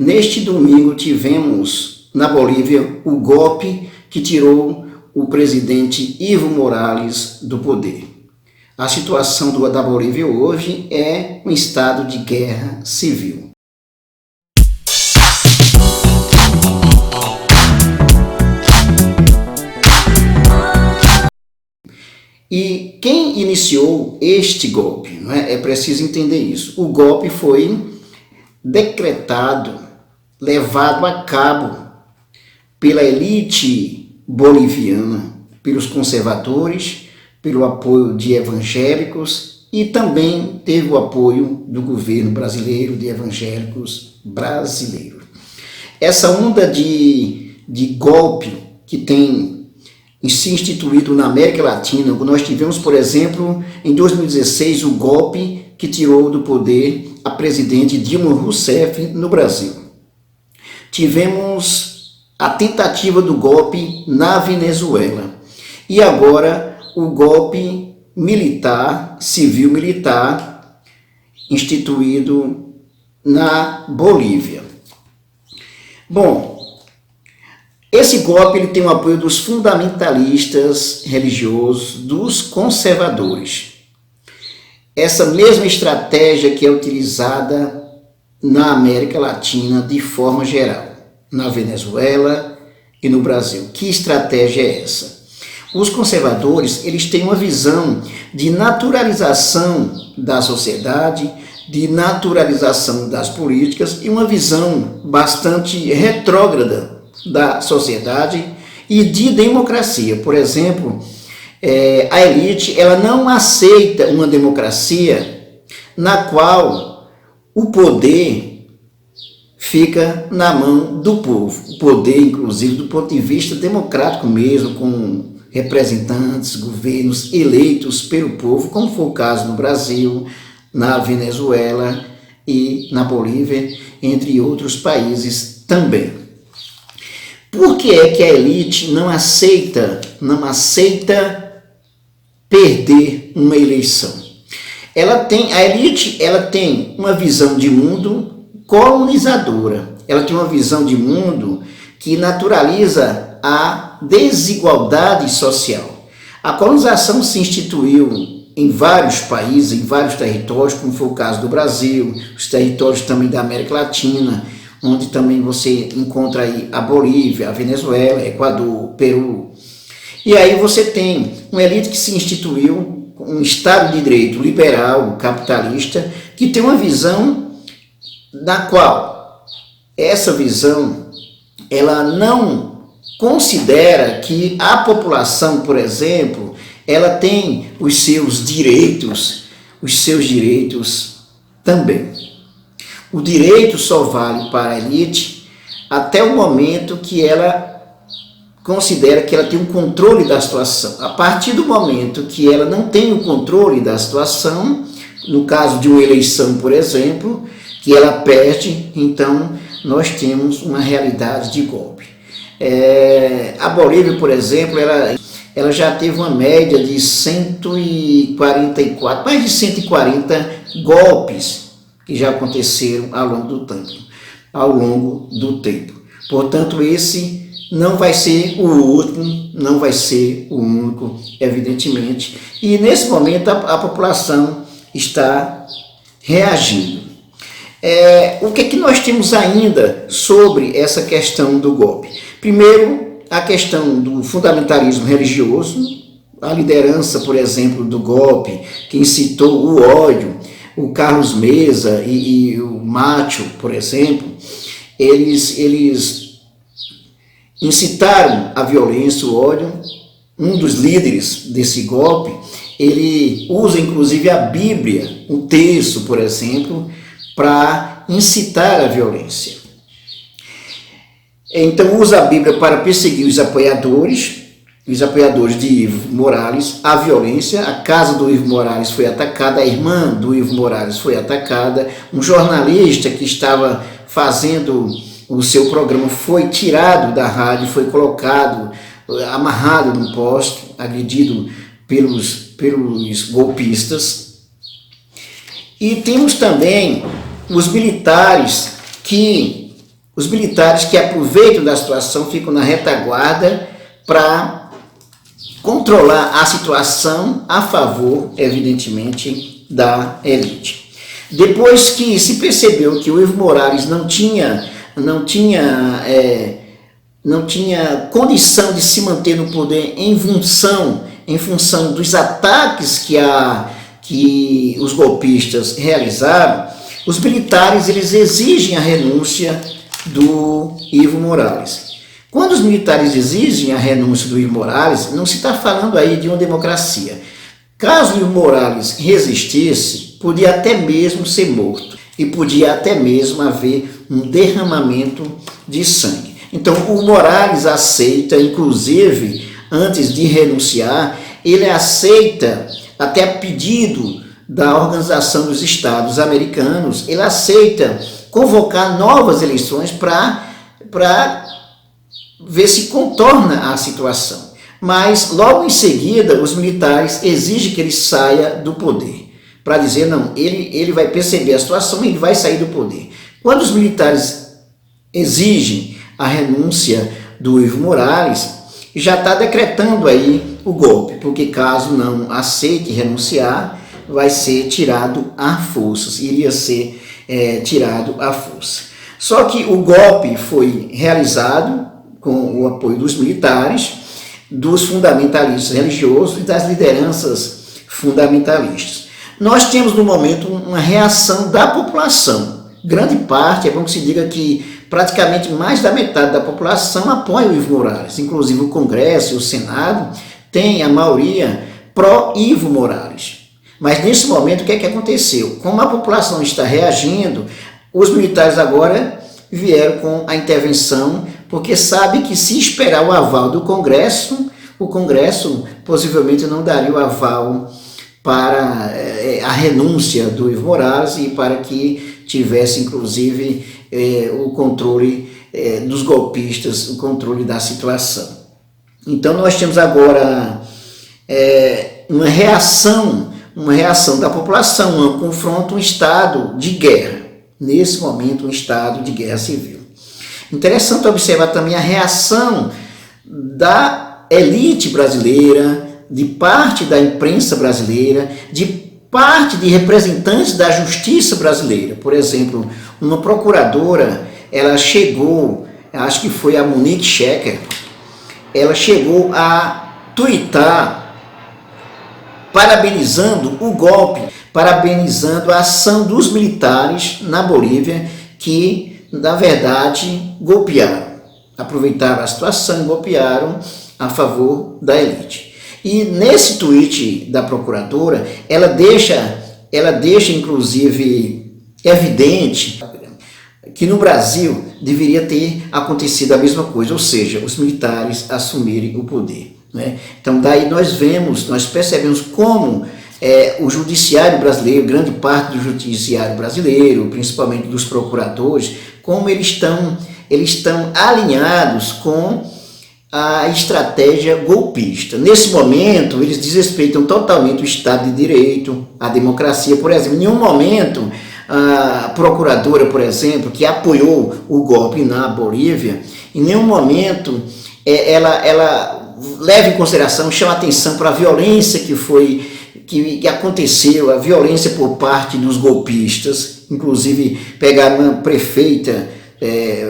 Neste domingo tivemos na Bolívia o golpe que tirou o presidente Evo Morales do poder. A situação da Bolívia hoje é um estado de guerra civil. E quem iniciou este golpe? Não é? É preciso entender isso. O golpe foi decretado, levado a cabo pela elite boliviana, pelos conservadores, pelo apoio de evangélicos e também teve o apoio do governo brasileiro, de evangélicos brasileiros. Essa onda de golpe que tem se instituído na América Latina, nós tivemos, por exemplo, em 2016, o golpe que tirou do poder a presidente Dilma Rousseff no Brasil. Tivemos a tentativa do golpe na Venezuela e agora o golpe militar, civil-militar, instituído na Bolívia. Bom, esse golpe ele tem o apoio dos fundamentalistas religiosos, dos conservadores. Essa mesma estratégia que é utilizada na América Latina de forma geral, na Venezuela e no Brasil. Que estratégia é essa? Os conservadores eles têm uma visão de naturalização da sociedade, de naturalização das políticas e uma visão bastante retrógrada da sociedade e de democracia. Por exemplo, a elite ela não aceita uma democracia na qual o poder fica na mão do povo. O poder, inclusive, do ponto de vista democrático mesmo, com representantes, governos eleitos pelo povo, como foi o caso no Brasil, na Venezuela e na Bolívia, entre outros países também. Por que é que a elite não aceita perder uma eleição? A elite tem uma visão de mundo colonizadora. Ela tem uma visão de mundo que naturaliza a desigualdade social. A colonização se instituiu em vários países, em vários territórios, como foi o caso do Brasil, os territórios também da América Latina, onde também você encontra aí a Bolívia, a Venezuela, Equador, Peru. E aí você tem uma elite que se instituiu, um Estado de direito liberal, capitalista, que tem uma visão na qual essa visão ela não considera que a população, por exemplo, ela tem os seus direitos também. O direito só vale para a elite até o momento que ela considera que ela tem um controle da situação. A partir do momento que ela não tem o controle da situação, no caso de uma eleição, por exemplo, que ela perde, então nós temos uma realidade de golpe. A Bolívia, por exemplo, ela já teve uma média de 144, mais de 140 golpes que já aconteceram ao longo do tempo. Portanto, esse não vai ser o último, não vai ser o único, evidentemente. E nesse momento a população está reagindo. O que nós temos ainda sobre essa questão do golpe? Primeiro, a questão do fundamentalismo religioso, a liderança, por exemplo, do golpe, que incitou o ódio, o Carlos Mesa e o Macho, por exemplo, eles incitaram a violência, o ódio. Um dos líderes desse golpe, ele usa inclusive a Bíblia, um texto, por exemplo, para incitar a violência. Então usa a Bíblia para perseguir os apoiadores de Evo Morales, a violência. A casa do Evo Morales foi atacada, a irmã do Evo Morales foi atacada, um jornalista que estava fazendo o seu programa foi tirado da rádio, foi colocado, amarrado num poste, agredido pelos golpistas. E temos também os militares que Os militares que aproveitam da situação ficam na retaguarda para controlar a situação a favor, evidentemente, da elite. Depois que se percebeu que o Evo Morales não tinha condição de se manter no poder em função dos ataques que os golpistas realizaram, os militares eles exigem a renúncia do Evo Morales. Quando os militares exigem a renúncia do Evo Morales, não se está falando aí de uma democracia. Caso o Evo Morales resistisse, podia até mesmo ser morto e podia até mesmo haver um derramamento de sangue. Então o Morales aceita, inclusive, antes de renunciar, ele aceita, até a pedido da Organização dos Estados Americanos, ele aceita convocar novas eleições para ver se contorna a situação. Mas logo em seguida os militares exigem que ele saia do poder, para dizer, não, ele vai perceber a situação e ele vai sair do poder. Quando os militares exigem a renúncia do Evo Morales, já está decretando aí o golpe, porque caso não aceite renunciar, vai ser tirado à força, iria ser tirado à força. Só que o golpe foi realizado com o apoio dos militares, dos fundamentalistas religiosos e das lideranças fundamentalistas. Nós temos no momento uma reação da população. Grande parte, é bom que se diga que praticamente mais da metade da população apoia o Evo Morales, inclusive o Congresso e o Senado tem a maioria pró-Evo Morales. Mas nesse momento o que é que aconteceu? Como a população está reagindo, os militares agora vieram com a intervenção, porque sabe que se esperar o aval do Congresso, o Congresso possivelmente não daria o aval para a renúncia do Evo Morales e para que tivesse inclusive o controle dos golpistas, o controle da situação. Então nós temos agora uma reação da população, um confronto, um estado de guerra. Nesse momento, um estado de guerra civil. Interessante observar também a reação da elite brasileira, de parte da imprensa brasileira, de parte de representantes da justiça brasileira. Por exemplo, uma procuradora, ela chegou, acho que foi a Monique Schecker, ela chegou a tuitar parabenizando o golpe, parabenizando a ação dos militares na Bolívia que, na verdade, golpearam, aproveitaram a situação e golpearam a favor da elite. E nesse tweet da procuradora, ela deixa inclusive evidente que no Brasil deveria ter acontecido a mesma coisa, ou seja, os militares assumirem o poder. Né? Então daí nós percebemos como o judiciário brasileiro, grande parte do judiciário brasileiro, principalmente dos procuradores, como eles estão alinhados com a estratégia golpista. Nesse momento, eles desrespeitam totalmente o Estado de Direito, a democracia. Por exemplo, em nenhum momento a procuradora, por exemplo, que apoiou o golpe na Bolívia, em nenhum momento ela leva em consideração, chama atenção para a violência que aconteceu, a violência por parte dos golpistas, inclusive pegaram uma prefeita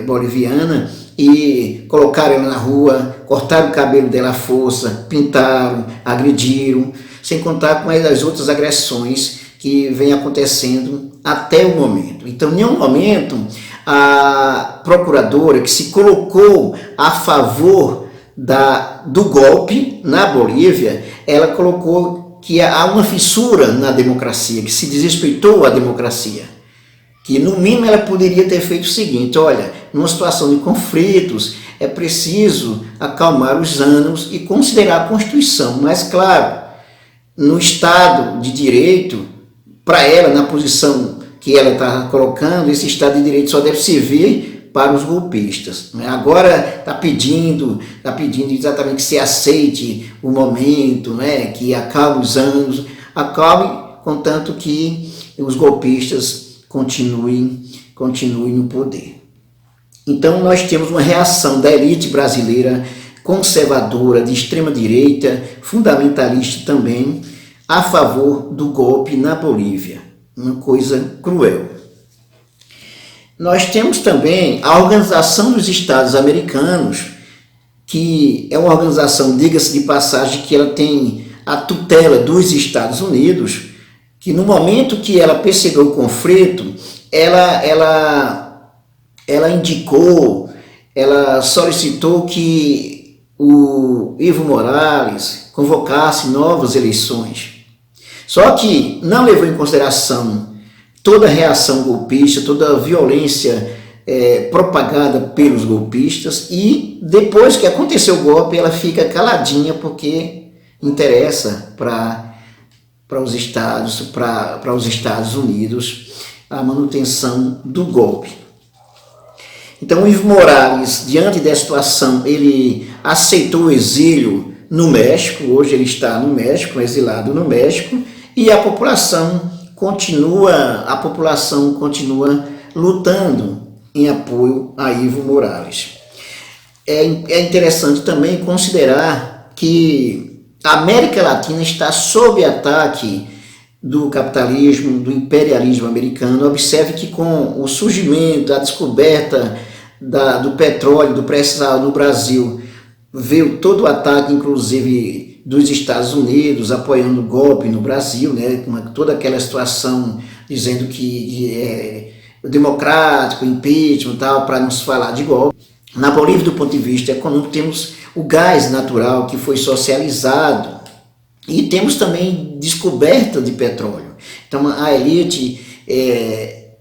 boliviana e colocaram ela na rua, cortaram o cabelo dela à força, pintaram, agrediram, sem contar com as outras agressões que vem acontecendo até o momento. Então, em nenhum momento, a procuradora que se colocou a favor do golpe na Bolívia, ela colocou que há uma fissura na democracia, que se desrespeitou a democracia. Que no mínimo ela poderia ter feito o seguinte: olha, numa situação de conflitos é preciso acalmar os ânimos e considerar a Constituição, mas claro, no Estado de Direito, para ela, na posição que ela está colocando, esse Estado de Direito só deve servir para os golpistas. Agora está pedindo exatamente que se aceite o momento, que acalme os ânimos, acalme, contanto que os golpistas continuem no poder. Então nós temos uma reação da elite brasileira conservadora, de extrema direita, fundamentalista também, a favor do golpe na Bolívia. Uma coisa cruel. Nós temos também a Organização dos Estados Americanos, que é uma organização, diga-se de passagem, que ela tem a tutela dos Estados Unidos, que no momento que ela percebeu o conflito, ela indicou, ela solicitou que o Evo Morales convocasse novas eleições. Só que não levou em consideração toda a reação golpista, toda a violência propagada pelos golpistas, e depois que aconteceu o golpe, ela fica caladinha porque interessa para os Estados Unidos a manutenção do golpe. Então, o Evo Morales, diante dessa situação, ele aceitou o exílio no México. Hoje ele está no México, exilado no México, e a população continua lutando em apoio a Evo Morales. É interessante também considerar que a América Latina está sob ataque do capitalismo, do imperialismo americano. Observe que com o surgimento, a descoberta do petróleo, do pré-sal no Brasil, veio todo o ataque, inclusive dos Estados Unidos, apoiando o golpe no Brasil, né, com toda aquela situação dizendo que é democrático, impeachment e tal, para não se falar de golpe. Na Bolívia, do ponto de vista econômico, temos o gás natural que foi socializado e temos também descoberta de petróleo. Então a elite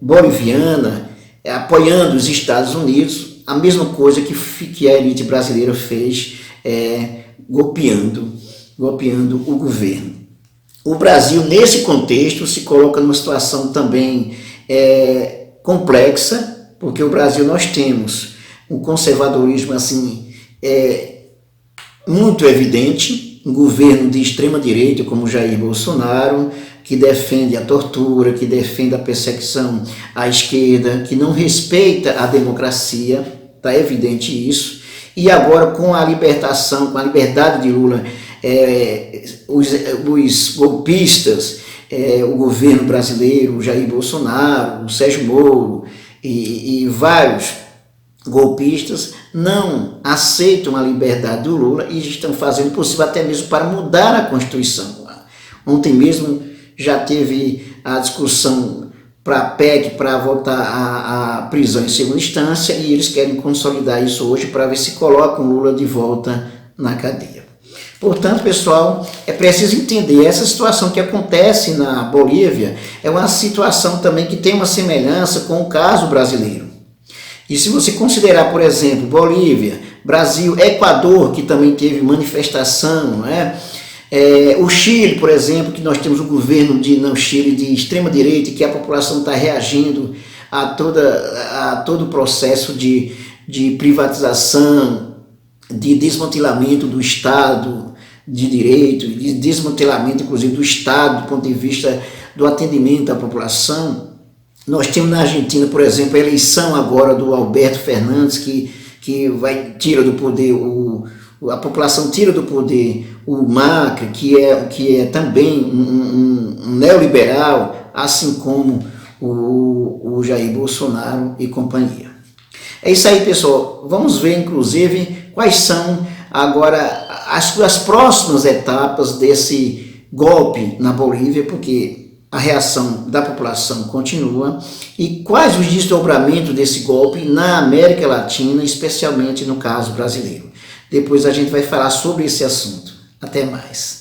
boliviana apoiando os Estados Unidos, a mesma coisa que a elite brasileira fez, golpeando o governo. O Brasil, nesse contexto, se coloca numa situação também complexa, porque o Brasil nós temos um conservadorismo assim, muito evidente, um governo de extrema direita como Jair Bolsonaro, que defende a tortura, que defende a perseguição à esquerda, que não respeita a democracia, está evidente isso. E agora com a libertação, com a liberdade de Lula, os golpistas, o governo brasileiro, o Jair Bolsonaro, o Sérgio Moro e vários golpistas não aceitam a liberdade do Lula e estão fazendo o possível até mesmo para mudar a Constituição. Ontem mesmo já teve a discussão para a PEC para voltar à prisão em segunda instância, e eles querem consolidar isso hoje para ver se colocam Lula de volta na cadeia. Portanto, pessoal, é preciso entender essa situação que acontece na Bolívia, é uma situação também que tem uma semelhança com o caso brasileiro. E se você considerar, por exemplo, Bolívia, Brasil, Equador, que também teve manifestação, não é? O Chile, por exemplo, que nós temos um governo no Chile de extrema direita, e que a população está reagindo a todo o processo de privatização, de desmantelamento do Estado de direito, de desmantelamento inclusive do Estado do ponto de vista do atendimento à população. Nós temos na Argentina, por exemplo, a eleição agora do Alberto Fernandes, que tira do poder a população tira do poder o Macri, que é também um neoliberal, assim como o Jair Bolsonaro e companhia. É isso aí, pessoal. Vamos ver, inclusive, quais são agora as próximas etapas desse golpe na Bolívia, porque a reação da população continua, e quais os desdobramentos desse golpe na América Latina, especialmente no caso brasileiro. Depois a gente vai falar sobre esse assunto. Até mais.